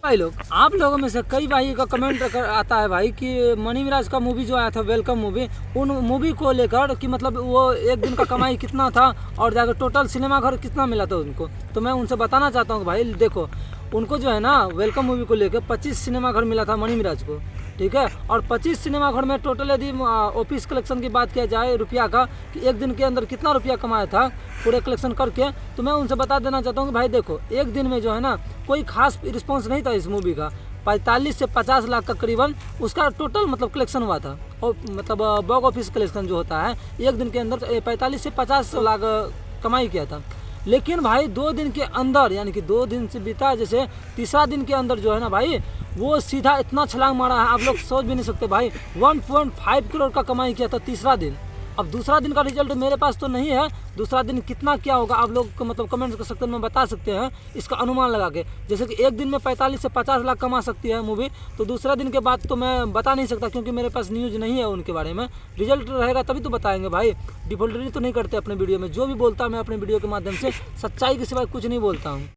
भाई लोग, आप लोगों में से कई भाई का कमेंट आता है भाई कि मनी मिराज का मूवी जो आया था वेलकम मूवी, उन मूवी को लेकर कि मतलब वो एक दिन का कमाई कितना था और जाकर टोटल सिनेमा घर कितना मिला था उनको। तो मैं उनसे बताना चाहता हूँ भाई देखो, उनको जो है ना वेलकम मूवी को लेकर 25 सिनेमा घर मिला था मनी मिराज को, ठीक है। और 25 सिनेमा घर में टोटल यदि ऑफिस कलेक्शन की बात किया जाए रुपया का कि एक दिन के अंदर कितना रुपया कमाया था पूरे कलेक्शन करके, तो मैं उनसे बता देना चाहता हूँ कि भाई देखो, एक दिन में जो है ना कोई खास रिस्पॉन्स नहीं था इस मूवी का। 45 से 50 लाख का करीबन उसका टोटल मतलब कलेक्शन हुआ था, और मतलब बॉक्स ऑफिस कलेक्शन जो होता है एक दिन के अंदर 45 से 50 लाख कमाई किया था। लेकिन भाई 2 दिन के अंदर, यानी कि 2 दिन से बीता जैसे तीसरा दिन के अंदर जो है ना भाई, वो सीधा इतना छलांग मारा है आप लोग सोच भी नहीं सकते भाई। 1.5 करोड़ का कमाई किया था तीसरा दिन। अब दूसरा दिन का रिजल्ट मेरे पास तो नहीं है, दूसरा दिन कितना क्या होगा आप लोग को मतलब कमेंट कर सकते हैं, में बता सकते हैं इसका अनुमान लगा के। जैसे कि एक दिन में 45 से 50 लाख कमा सकती है मूवी, तो दूसरा दिन के बाद तो मैं बता नहीं सकता क्योंकि मेरे पास न्यूज़ नहीं है उनके बारे में। रिजल्ट रहेगा तभी तो बताएंगे भाई, डिफॉल्टरी तो नहीं करते अपने वीडियो में। जो भी बोलता है मैं अपने वीडियो के माध्यम से सच्चाई के सिवाय कुछ नहीं बोलता हूँ।